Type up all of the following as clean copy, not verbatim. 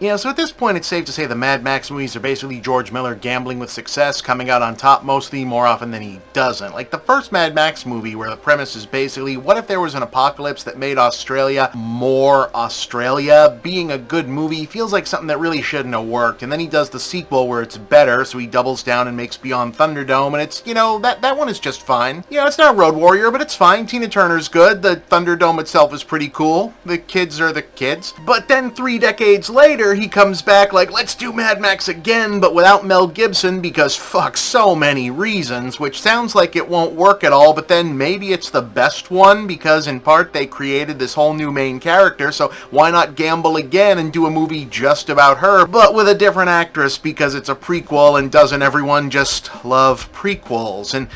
So at this point it's safe to say the Mad Max movies are basically George Miller gambling with success, coming out on top mostly, more often than he doesn't. Like the first Mad Max movie, where the premise is basically, what if there was an apocalypse that made Australia more Australia? Being a good movie feels like something that really shouldn't have worked. And then he does the sequel where it's better, so he doubles down and makes Beyond Thunderdome, and it's, that one is just fine. It's not Road Warrior, but it's fine. Tina Turner's good. The Thunderdome itself is pretty cool. The kids are the kids. But then 3 decades later, he comes back like, let's do Mad Max again, but without Mel Gibson, because fuck, so many reasons, which sounds like it won't work at all, but then maybe it's the best one, because in part they created this whole new main character, so why not gamble again and do a movie just about her, but with a different actress, because it's a prequel, and doesn't everyone just love prequels? And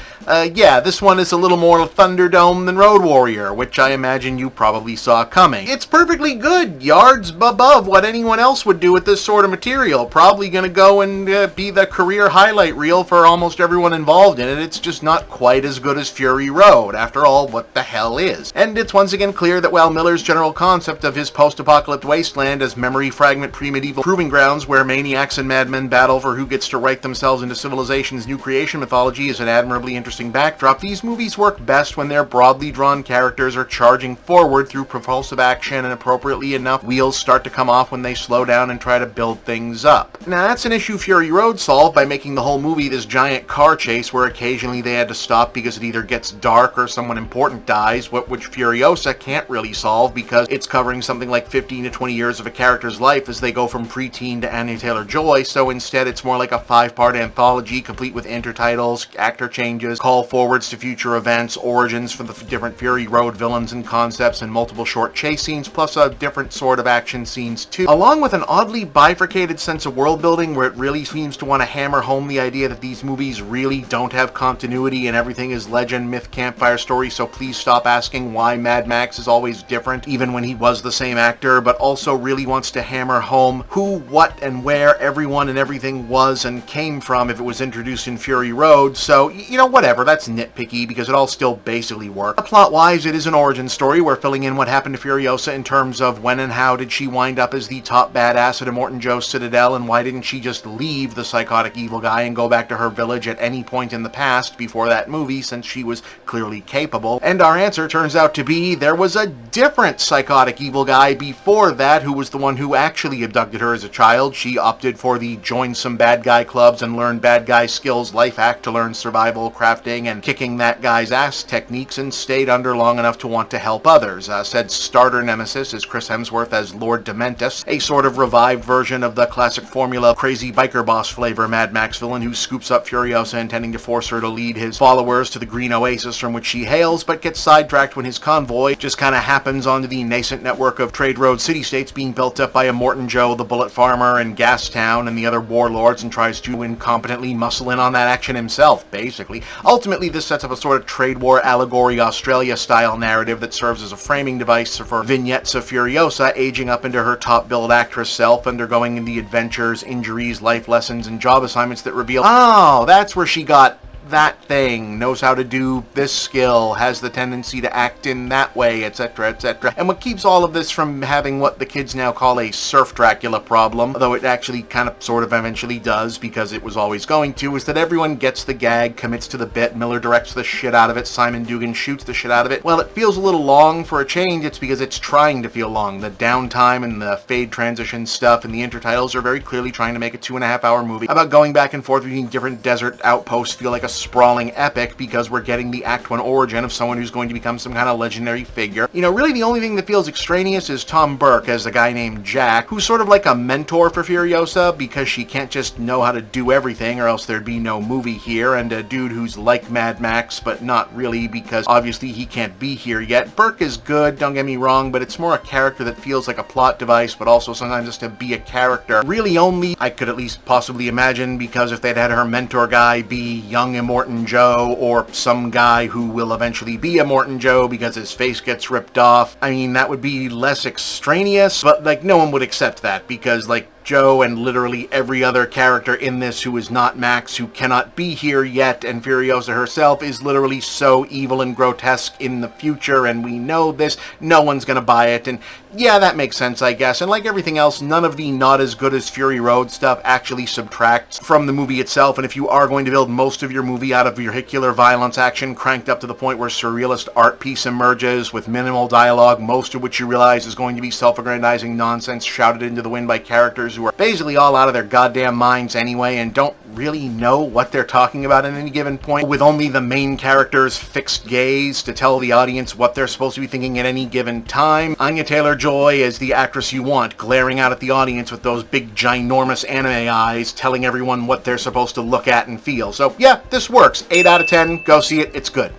this one is a little more Thunderdome than Road Warrior, which I imagine you probably saw coming. It's perfectly good, yards above what anyone else would do with this sort of material. Probably gonna go and be the career highlight reel for almost everyone involved in it. It's just not quite as good as Fury Road. After all, what the hell is? And it's once again clear that while Miller's general concept of his post-apocalyptic wasteland as memory fragment pre-medieval proving grounds where maniacs and madmen battle for who gets to write themselves into civilization's new creation mythology is an admirably interesting backdrop, these movies work best when their broadly drawn characters are charging forward through propulsive action, and appropriately enough, wheels start to come off when they slow down and try to build things up. Now that's an issue Fury Road solved by making the whole movie this giant car chase where occasionally they had to stop because it either gets dark or someone important dies, which Furiosa can't really solve because it's covering something like 15 to 20 years of a character's life as they go from preteen to Anya Taylor-Joy, so instead it's more like a 5-part anthology complete with intertitles, actor changes, call forwards to future events, origins for the different Fury Road villains and concepts, and multiple short chase scenes, plus a different sort of action scenes too, along with an oddly bifurcated sense of world building where it really seems to want to hammer home the idea that these movies really don't have continuity and everything is legend, myth, campfire story, so please stop asking why Mad Max is always different, even when he was the same actor, but also really wants to hammer home who, what, and where everyone and everything was and came from if it was introduced in Fury Road, so, whatever, that's nitpicky because it all still basically works. Plot-wise, it is an origin story where filling in what happened to Furiosa in terms of when and how did she wind up as the top badass at Immortan Joe's Citadel, and why didn't she just leave the psychotic evil guy and go back to her village at any point in the past before that movie, since she was clearly capable. And our answer turns out to be there was a different psychotic evil guy before that who was the one who actually abducted her as a child. She opted for the join some bad guy clubs and learn bad guy skills life hack to learn survival, crafting, and kicking that guy's ass techniques, and stayed under long enough to want to help others. Said starter nemesis is Chris Hemsworth as Lord Dementus, a sort of revived version of the classic formula crazy biker boss flavor Mad Max villain who scoops up Furiosa intending to force her to lead his followers to the green oasis from which she hails, but gets sidetracked when his convoy just kind of happens onto the nascent network of trade road city-states being built up by Immortan Joe, the Bullet Farmer, and Gastown, and the other warlords, and tries to incompetently muscle in on that action himself, basically. Ultimately, this sets up a sort of trade war allegory Australia-style narrative that serves as a framing device for vignettes of Furiosa aging up into her top-billed actress self, undergoing the adventures, injuries, life lessons, and job assignments that reveal, oh, that's where she got that thing, knows how to do this skill, has the tendency to act in that way, etc., etc. And what keeps all of this from having what the kids now call a surf Dracula problem, though it actually kind of sort of eventually does because it was always going to, is that everyone gets the gag, commits to the bit, Miller directs the shit out of it, Simon Dugan shoots the shit out of it. Well, it feels a little long for a change, it's because it's trying to feel long. The downtime and the fade transition stuff and the intertitles are very clearly trying to make a 2.5-hour movie about going back and forth between different desert outposts feel like a sprawling epic because we're getting the Act 1 origin of someone who's going to become some kind of legendary figure. Really the only thing that feels extraneous is Tom Burke as a guy named Jack, who's sort of like a mentor for Furiosa because she can't just know how to do everything or else there'd be no movie here, and a dude who's like Mad Max but not really because obviously he can't be here yet. Burke is good, don't get me wrong, but it's more a character that feels like a plot device but also sometimes just to be a character. Really only, I could at least possibly imagine, because if they'd had her mentor guy be young Immortan Joe or some guy who will eventually be Immortan Joe because his face gets ripped off, I mean, that would be less extraneous, but, no one would accept that because, Joe and literally every other character in this who is not Max, who cannot be here yet, and Furiosa herself is literally so evil and grotesque in the future, and we know this, no one's gonna buy it, and yeah, that makes sense, I guess, and like everything else, none of the not as good as Fury Road stuff actually subtracts from the movie itself, and if you are going to build most of your movie out of vehicular violence action cranked up to the point where surrealist art piece emerges with minimal dialogue, most of which you realize is going to be self-aggrandizing nonsense shouted into the wind by characters who are basically all out of their goddamn minds anyway and don't really know what they're talking about at any given point, with only the main character's fixed gaze to tell the audience what they're supposed to be thinking at any given time. Anya Taylor-Joy is the actress you want, glaring out at the audience with those big ginormous anime eyes, telling everyone what they're supposed to look at and feel. So yeah, this works. 8 out of 10, go see it, it's good.